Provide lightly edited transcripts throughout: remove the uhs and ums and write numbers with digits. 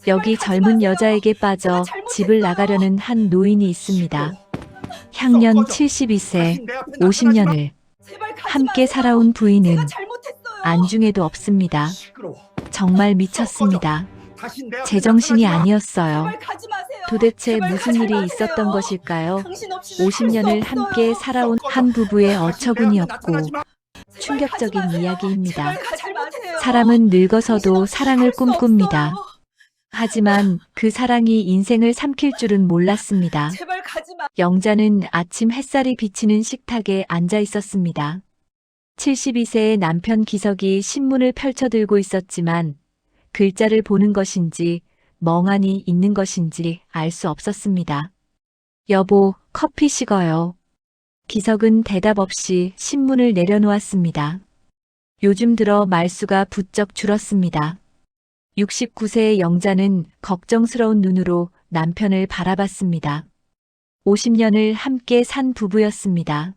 여기 젊은 여자에게 빠져 집을 나가려는 한 노인이 있습니다. 향년 72세, 50년을 함께 살아온 부인은 안중에도 없습니다. 정말 미쳤습니다. 제정신이 아니었어요. 도대체 무슨 일이 있었던 것일까요? 50년을 함께 살아온 한 부부의 어처구니없고 충격적인 이야기입니다. 사람은 늙어서도 사랑을 꿈꿉니다. 하지만 그 사랑이 인생을 삼킬 줄은 몰랐습니다. 영자는 아침 햇살이 비치는 식탁에 앉아 있었습니다. 72세의 남편 기석이 신문을 펼쳐들고 있었지만 글자를 보는 것인지 멍하니 있는 것인지 알 수 없었습니다. 여보, 커피 식어요. 기석은 대답 없이 신문을 내려놓았습니다. 요즘 들어 말수가 부쩍 줄었습니다. 69세의 영자는 걱정스러운 눈으로 남편을 바라봤습니다. 50년을 함께 산 부부였습니다.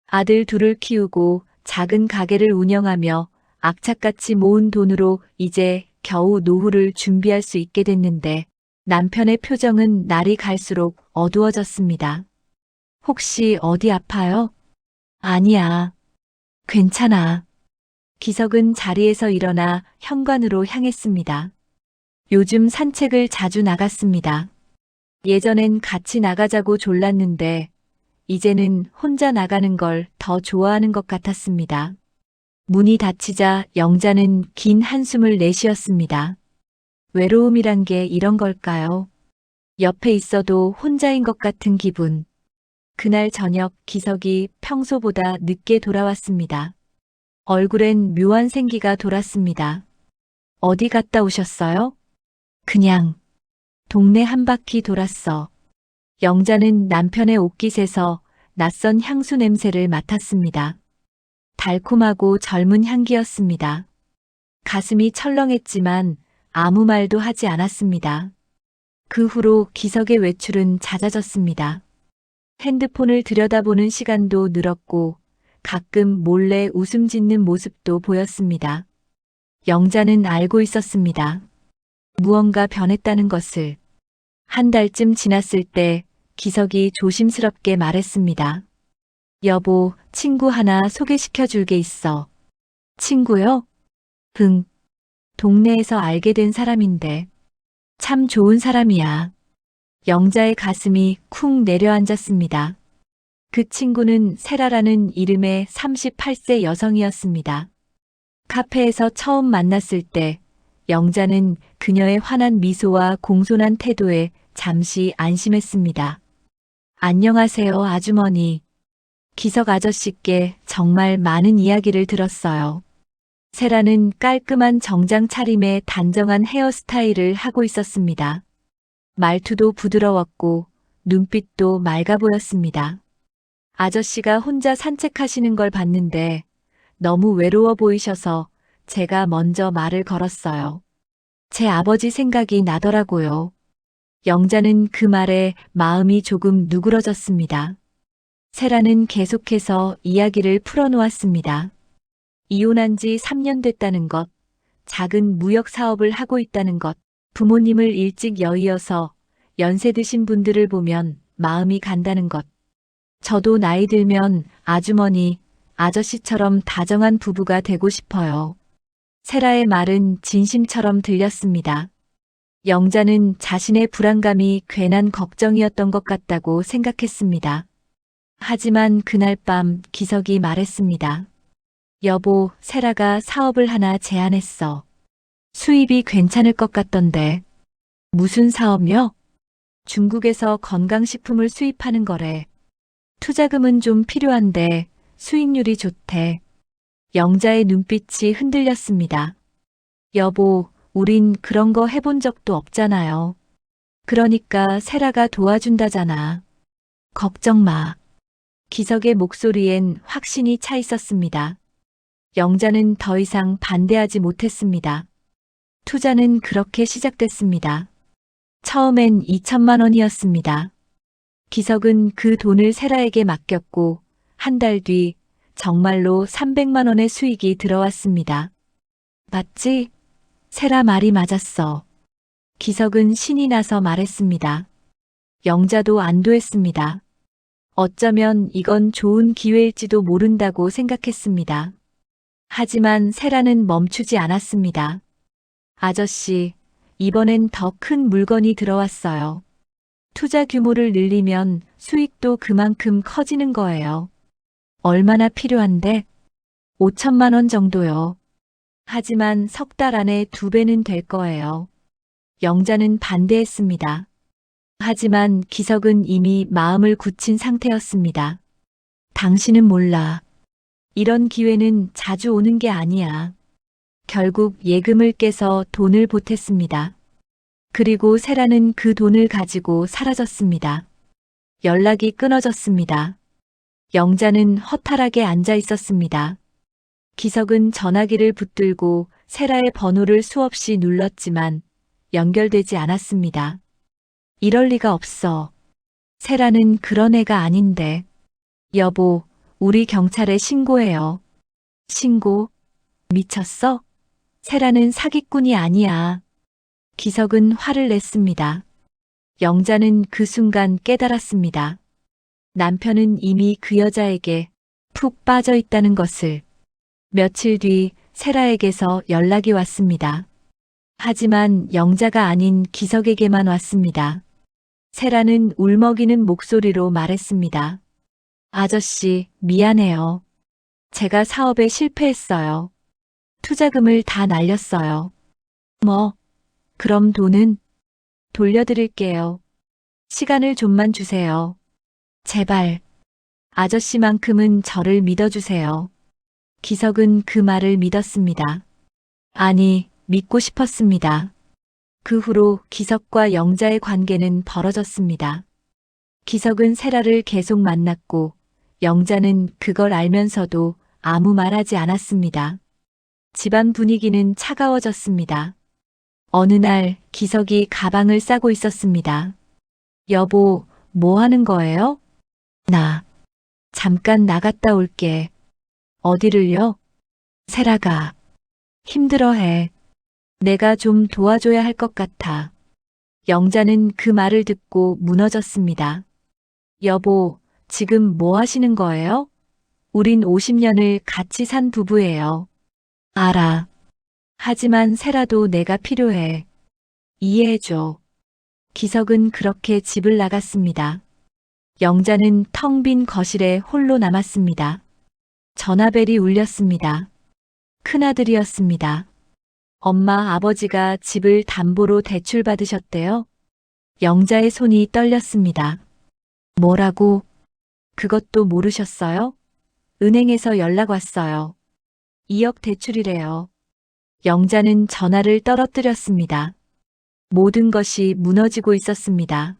아들 둘을 키우고 작은 가게를 운영하며 악착같이 모은 돈으로 이제 겨우 노후를 준비할 수 있게 됐는데 남편의 표정은 날이 갈수록 어두워졌습니다. 혹시 어디 아파요? 아니야. 괜찮아. 기석은 자리에서 일어나 현관으로 향했습니다. 요즘 산책을 자주 나갔습니다. 예전엔 같이 나가자고 졸랐는데 이제는 혼자 나가는 걸 더 좋아하는 것 같았습니다. 문이 닫히자 영자는 긴 한숨을 내쉬었습니다. 외로움이란 게 이런 걸까요? 옆에 있어도 혼자인 것 같은 기분. 그날 저녁 기석이 평소보다 늦게 돌아왔습니다. 얼굴엔 묘한 생기가 돌았습니다. 어디 갔다 오셨어요? 그냥 동네 한 바퀴 돌았어. 영자는 남편의 옷깃에서 낯선 향수 냄새를 맡았습니다. 달콤하고 젊은 향기였습니다. 가슴이 철렁했지만 아무 말도 하지 않았습니다. 그 후로 기석의 외출은 잦아졌습니다. 핸드폰을 들여다보는 시간도 늘었고 가끔 몰래 웃음 짓는 모습도 보였습니다. 영자는 알고 있었습니다. 무언가 변했다는 것을. 한 달쯤 지났을 때 기석이 조심스럽게 말했습니다. 여보, 친구 하나 소개시켜 줄 게 있어. 친구요? 응. 동네에서 알게 된 사람인데. 참 좋은 사람이야. 영자의 가슴이 쿵 내려앉았습니다. 그 친구는 세라라는 이름의 38세 여성이었습니다. 카페에서 처음 만났을 때 영자는 그녀의 환한 미소와 공손한 태도에 잠시 안심했습니다. 안녕하세요, 아주머니. 기석 아저씨께 정말 많은 이야기를 들었어요. 세라는 깔끔한 정장 차림에 단정한 헤어스타일을 하고 있었습니다. 말투도 부드러웠고 눈빛도 맑아 보였습니다. 아저씨가 혼자 산책하시는 걸 봤는데 너무 외로워 보이셔서 제가 먼저 말을 걸었어요. 제 아버지 생각이 나더라고요. 영자는 그 말에 마음이 조금 누그러졌습니다. 세라는 계속해서 이야기를 풀어놓았습니다. 이혼한 지 3년 됐다는 것, 작은 무역 사업을 하고 있다는 것, 부모님을 일찍 여의어서 연세 드신 분들을 보면 마음이 간다는 것. 저도 나이 들면 아주머니, 아저씨처럼 다정한 부부가 되고 싶어요. 세라의 말은 진심처럼 들렸습니다. 영자는 자신의 불안감이 괜한 걱정이었던 것 같다고 생각했습니다. 하지만 그날 밤 기석이 말했습니다. 여보, 세라가 사업을 하나 제안했어. 수입이 괜찮을 것 같던데. 무슨 사업요? 중국에서 건강식품을 수입하는 거래. 투자금은 좀 필요한데 수익률이 좋대. 영자의 눈빛이 흔들렸습니다. 여보, 우린 그런 거 해본 적도 없잖아요. 그러니까 세라가 도와준다잖아. 걱정 마. 기석의 목소리엔 확신이 차 있었습니다. 영자는 더 이상 반대하지 못했습니다. 투자는 그렇게 시작됐습니다. 처음엔 2천만 원이었습니다. 기석은 그 돈을 세라에게 맡겼고 한 달 뒤 정말로 300만 원의 수익이 들어왔습니다. 맞지? 세라 말이 맞았어. 기석은 신이 나서 말했습니다. 영자도 안도했습니다. 어쩌면 이건 좋은 기회일지도 모른다고 생각했습니다. 하지만 세라는 멈추지 않았습니다. 아저씨, 이번엔 더 큰 물건이 들어왔어요. 투자 규모를 늘리면 수익도 그만큼 커지는 거예요. 얼마나 필요한데? 5천만 원 정도요. 하지만 석 달 안에 2배는 될 거예요. 영자는 반대했습니다. 하지만 기석은 이미 마음을 굳힌 상태였습니다. 당신은 몰라. 이런 기회는 자주 오는 게 아니야. 결국 예금을 깨서 돈을 보탰습니다. 그리고 세라는 그 돈을 가지고 사라졌습니다. 연락이 끊어졌습니다. 영자는 허탈하게 앉아 있었습니다. 기석은 전화기를 붙들고 세라의 번호를 수없이 눌렀지만 연결되지 않았습니다. 이럴 리가 없어. 세라는 그런 애가 아닌데. 여보, 우리 경찰에 신고해요. 신고? 미쳤어? 세라는 사기꾼이 아니야. 기석은 화를 냈습니다. 영자는 그 순간 깨달았습니다. 남편은 이미 그 여자에게 푹 빠져 있다는 것을. 며칠 뒤 세라에게서 연락이 왔습니다. 하지만 영자가 아닌 기석에게만 왔습니다. 세라는 울먹이는 목소리로 말했습니다. 아저씨, 미안해요. 제가 사업에 실패했어요. 투자금을 다 날렸어요. 뭐, 그럼 돈은? 돌려드릴게요. 시간을 좀만 주세요. 제발. 아저씨만큼은 저를 믿어주세요. 기석은 그 말을 믿었습니다. 아니, 믿고 싶었습니다. 그 후로 기석과 영자의 관계는 벌어졌습니다. 기석은 세라를 계속 만났고 영자는 그걸 알면서도 아무 말하지 않았습니다. 집안 분위기는 차가워졌습니다. 어느 날 기석이 가방을 싸고 있었습니다. 여보, 뭐 하는 거예요? 나 잠깐 나갔다 올게. 어디를요? 세라가 힘들어해. 내가 좀 도와줘야 할 것 같아. 영자는 그 말을 듣고 무너졌습니다. 여보, 지금 뭐 하시는 거예요? 우린 50년을 같이 산 부부예요. 알아. 하지만 세라도 내가 필요해. 이해해줘. 기석은 그렇게 집을 나갔습니다. 영자는 텅 빈 거실에 홀로 남았습니다. 전화벨이 울렸습니다. 큰아들이었습니다. 엄마, 아버지가 집을 담보로 대출받으셨대요. 영자의 손이 떨렸습니다. 뭐라고? 그것도 모르셨어요? 은행에서 연락 왔어요. 2억 대출이래요. 영자는 전화를 떨어뜨렸습니다. 모든 것이 무너지고 있었습니다.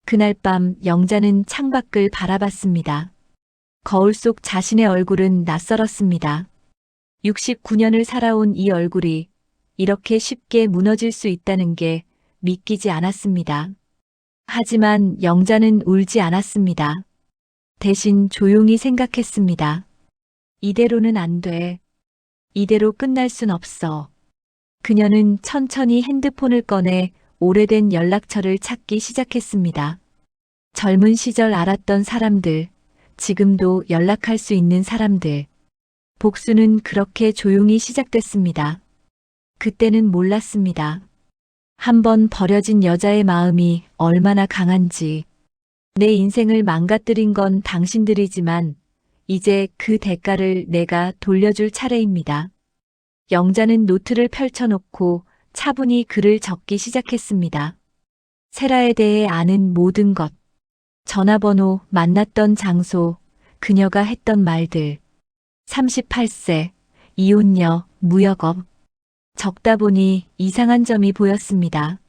그날 밤 영자는 창밖을 바라봤습니다. 거울 속 자신의 얼굴은 낯설었습니다. 69년을 살아온 이 얼굴이 이렇게 쉽게 무너질 수 있다는 게 믿기지 않았습니다. 하지만 영자는 울지 않았습니다. 대신 조용히 생각했습니다. 이대로는 안 돼. 이대로 끝날 순 없어. 그녀는 천천히 핸드폰을 꺼내 오래된 연락처를 찾기 시작했습니다. 젊은 시절 알았던 사람들, 지금도 연락할 수 있는 사람들. 복수는 그렇게 조용히 시작됐습니다. 그때는 몰랐습니다. 한번 버려진 여자의 마음이 얼마나 강한지. 내 인생을 망가뜨린 건 당신들이지만 이제 그 대가를 내가 돌려줄 차례입니다. 영자는 노트를 펼쳐놓고 차분히 글을 적기 시작했습니다. 세라에 대해 아는 모든 것. 전화번호, 만났던 장소, 그녀가 했던 말들. 38세, 이혼녀, 무역업. 적다 보니 이상한 점이 보였습니다.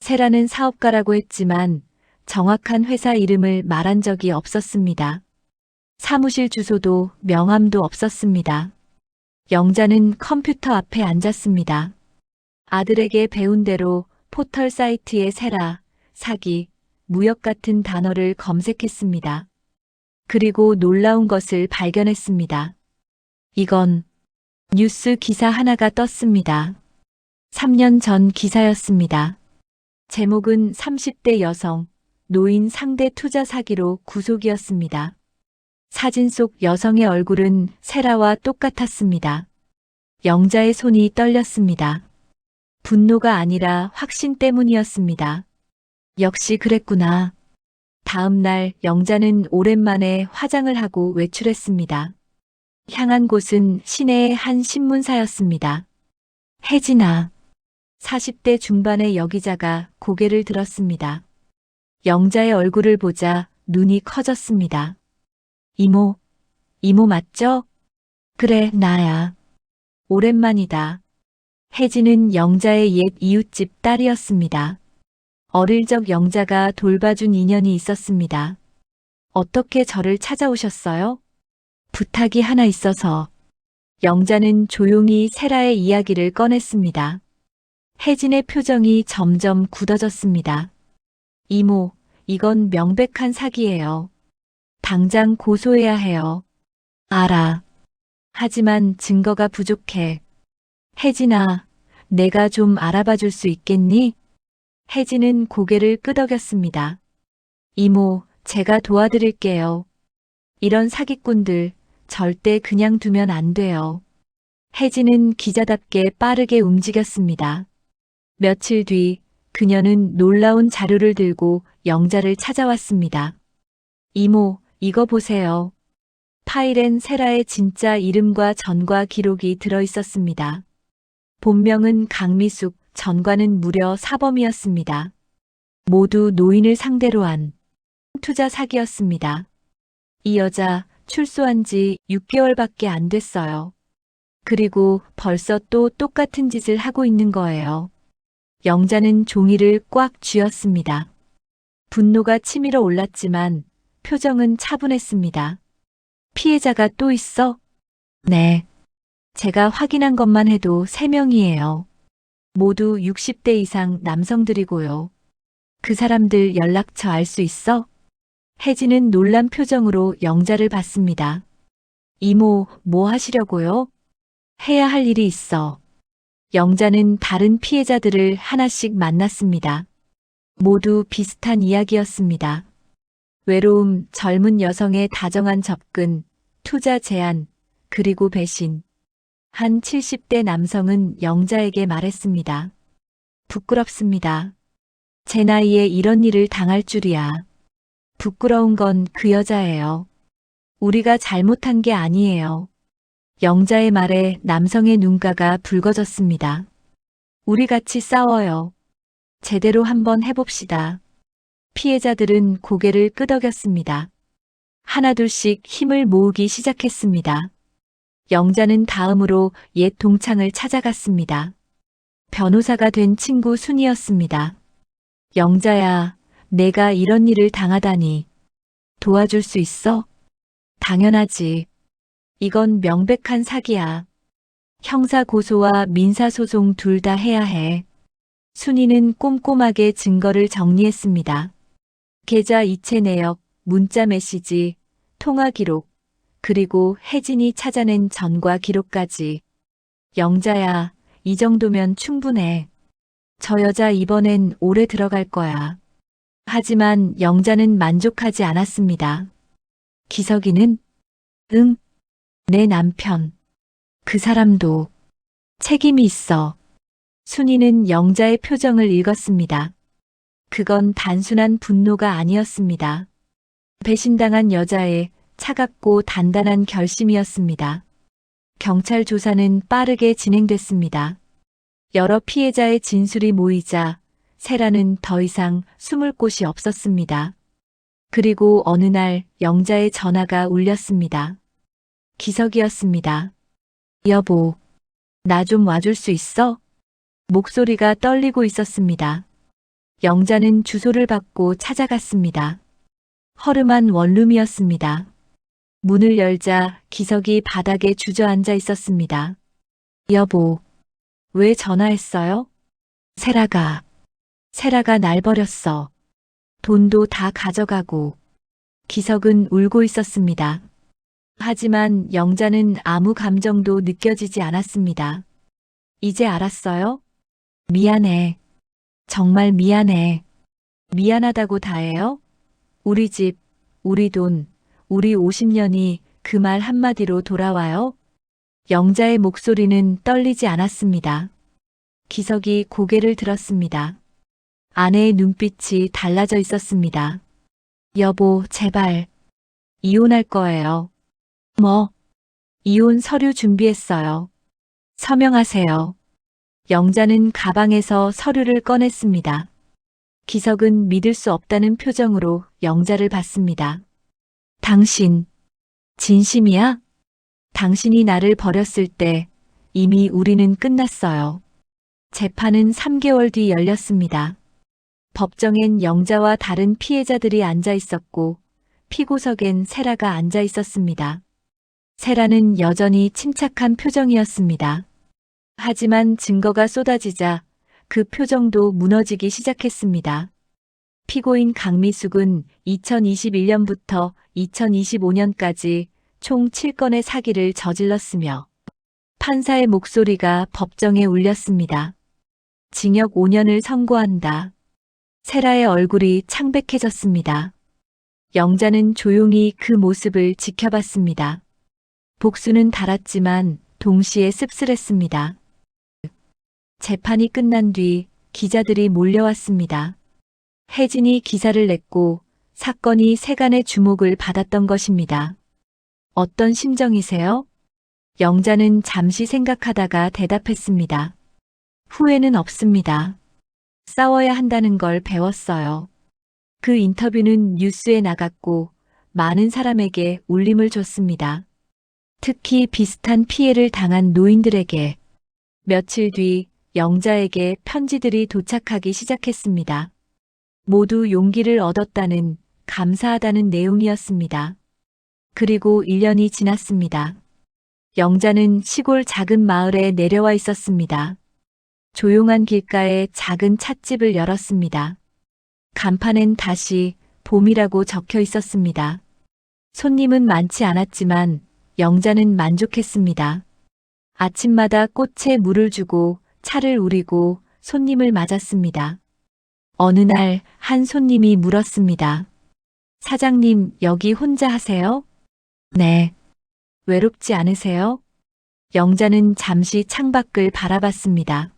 세라는 사업가라고 했지만 정확한 회사 이름을 말한 적이 없었습니다. 사무실 주소도 명함도 없었습니다. 영자는 컴퓨터 앞에 앉았습니다. 아들에게 배운 대로 포털 사이트에 세라, 사기, 무역 같은 단어를 검색했습니다. 그리고 놀라운 것을 발견했습니다. 이건 뉴스 기사 하나가 떴습니다. 3년 전 기사였습니다. 제목은 30대 여성, 노인 상대 투자 사기로 구속이었습니다. 사진 속 여성의 얼굴은 세라와 똑같았습니다. 영자의 손이 떨렸습니다. 분노가 아니라 확신 때문이었습니다. 역시 그랬구나. 다음 날 영자는 오랜만에 화장을 하고 외출했습니다. 향한 곳은 시내의 한 신문사였습니다. 혜진아. 40대 중반의 여기자가 고개를 들었습니다. 영자의 얼굴을 보자 눈이 커졌습니다. 이모, 이모 맞죠? 그래, 나야. 오랜만이다. 혜진은 영자의 옛 이웃집 딸이었습니다. 어릴 적 영자가 돌봐준 인연이 있었습니다. 어떻게 저를 찾아오셨어요? 부탁이 하나 있어서. 영자는 조용히 세라의 이야기를 꺼냈습니다. 혜진의 표정이 점점 굳어졌습니다. 이모, 이건 명백한 사기예요. 당장 고소해야 해요. 알아. 하지만 증거가 부족해. 혜진아, 내가 좀 알아봐 줄 수 있겠니? 혜진은 고개를 끄덕였습니다. 이모, 제가 도와드릴게요. 이런 사기꾼들 절대 그냥 두면 안 돼요. 혜진은 기자답게 빠르게 움직였습니다. 며칠 뒤 그녀는 놀라운 자료를 들고 영자를 찾아왔습니다. 이모, 이거 보세요. 파일엔 세라의 진짜 이름과 전과 기록이 들어 있었습니다. 본명은 강미숙, 전과는 무려 사범이었습니다. 모두 노인을 상대로 한 투자 사기였습니다. 이 여자 출소한 지 6개월밖에 안 됐어요. 그리고 벌써 또 똑같은 짓을 하고 있는 거예요. 영자는 종이를 꽉 쥐었습니다. 분노가 치밀어 올랐지만 표정은 차분했습니다. 피해자가 또 있어? 네. 제가 확인한 것만 해도 3명이에요. 모두 60대 이상 남성들이고요. 그 사람들 연락처 알 수 있어? 혜진은 놀란 표정으로 영자를 봤습니다. 이모, 뭐 하시려고요? 해야 할 일이 있어. 영자는 다른 피해자들을 하나씩 만났습니다. 모두 비슷한 이야기였습니다. 외로움, 젊은 여성의 다정한 접근, 투자 제안, 그리고 배신. 한 70대 남성은 영자에게 말했습니다. 부끄럽습니다. 제 나이에 이런 일을 당할 줄이야. 부끄러운 건 그 여자예요. 우리가 잘못한 게 아니에요. 영자의 말에 남성의 눈가가 붉어졌습니다. 우리 같이 싸워요. 제대로 한번 해봅시다. 피해자들은 고개를 끄덕였습니다. 하나둘씩 힘을 모으기 시작했습니다. 영자는 다음으로 옛 동창을 찾아갔습니다. 변호사가 된 친구 순이었습니다. 영자야, 내가 이런 일을 당하다니. 도와줄 수 있어? 당연하지. 이건 명백한 사기야. 형사고소와 민사소송 둘 다 해야 해. 순이는 꼼꼼하게 증거를 정리했습니다. 계좌 이체 내역, 문자 메시지, 통화 기록, 그리고 혜진이 찾아낸 전과 기록까지. 영자야, 이 정도면 충분해. 저 여자 이번엔 오래 들어갈 거야. 하지만 영자는 만족하지 않았습니다. 기석이는? 응, 내 남편. 그 사람도 책임이 있어. 순이는 영자의 표정을 읽었습니다. 그건 단순한 분노가 아니었습니다. 배신당한 여자의 차갑고 단단한 결심이었습니다. 경찰 조사는 빠르게 진행됐습니다. 여러 피해자의 진술이 모이자 세라는 더 이상 숨을 곳이 없었습니다. 그리고 어느 날 영자의 전화가 울렸습니다. 기석이었습니다. 여보, 나 좀 와줄 수 있어? 목소리가 떨리고 있었습니다. 영자는 주소를 받고 찾아갔습니다. 허름한 원룸이었습니다. 문을 열자 기석이 바닥에 주저앉아 있었습니다. 여보, 왜 전화했어요? 세라가 날 버렸어. 돈도 다 가져가고. 기석은 울고 있었습니다. 하지만 영자는 아무 감정도 느껴지지 않았습니다. 이제 알았어요? 미안해. 정말 미안해. 미안하다고 다해요? 우리 집, 우리 돈, 우리 50년이 그 말 한마디로 돌아와요? 영자의 목소리는 떨리지 않았습니다. 기석이 고개를 들었습니다. 아내의 눈빛이 달라져 있었습니다. 여보, 제발. 이혼할 거예요. 뭐? 이혼 서류 준비했어요. 서명하세요. 영자는 가방에서 서류를 꺼냈습니다. 기석은 믿을 수 없다는 표정으로 영자를 봤습니다. 당신, 진심이야? 당신이 나를 버렸을 때 이미 우리는 끝났어요. 재판은 3개월 뒤 열렸습니다. 법정엔 영자와 다른 피해자들이 앉아 있었고 피고석엔 세라가 앉아 있었습니다. 세라는 여전히 침착한 표정이었습니다. 하지만 증거가 쏟아지자 그 표정도 무너지기 시작했습니다. 피고인 강미숙은 2021년부터 2025년까지 총 7건의 사기를 저질렀으며 판사의 목소리가 법정에 울렸습니다. 징역 5년을 선고한다. 세라의 얼굴이 창백해졌습니다. 영자는 조용히 그 모습을 지켜봤습니다. 복수는 달았지만 동시에 씁쓸했습니다. 재판이 끝난 뒤 기자들이 몰려왔습니다. 혜진이 기사를 냈고 사건이 세간의 주목을 받았던 것입니다. 어떤 심정이세요? 영자는 잠시 생각하다가 대답했습니다. 후회는 없습니다. 싸워야 한다는 걸 배웠어요. 그 인터뷰는 뉴스에 나갔고 많은 사람에게 울림을 줬습니다. 특히 비슷한 피해를 당한 노인들에게. 며칠 뒤 영자에게 편지들이 도착하기 시작했습니다. 모두 용기를 얻었다는, 감사하다는 내용이었습니다. 그리고 1년이 지났습니다. 영자는 시골 작은 마을에 내려와 있었습니다. 조용한 길가에 작은 찻집을 열었습니다. 간판엔 다시 봄이라고 적혀 있었습니다. 손님은 많지 않았지만 영자는 만족했습니다. 아침마다 꽃에 물을 주고 차를 우리고 손님을 맞았습니다. 어느 날 한 손님이 물었습니다. 사장님, 여기 혼자 하세요? 네. 외롭지 않으세요? 영자는 잠시 창밖을 바라봤습니다.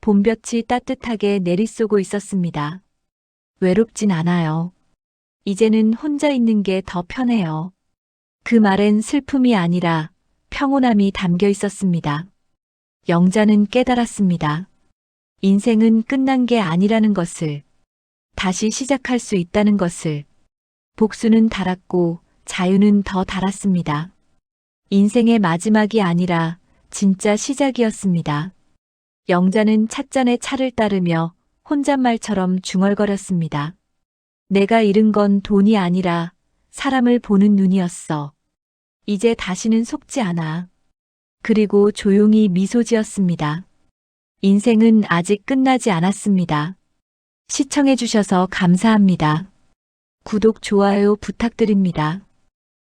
봄볕이 따뜻하게 내리쏘고 있었습니다. 외롭진 않아요. 이제는 혼자 있는 게 더 편해요. 그 말엔 슬픔이 아니라 평온함이 담겨 있었습니다. 영자는 깨달았습니다. 인생은 끝난 게 아니라는 것을, 다시 시작할 수 있다는 것을. 복수는 달았고 자유는 더 달았습니다. 인생의 마지막이 아니라 진짜 시작이었습니다. 영자는 찻잔에 차를 따르며 혼잣말처럼 중얼거렸습니다. 내가 잃은 건 돈이 아니라 사람을 보는 눈이었어. 이제 다시는 속지 않아. 그리고 조용히 미소 지었습니다. 인생은 아직 끝나지 않았습니다. 시청해주셔서 감사합니다. 구독, 좋아요 부탁드립니다.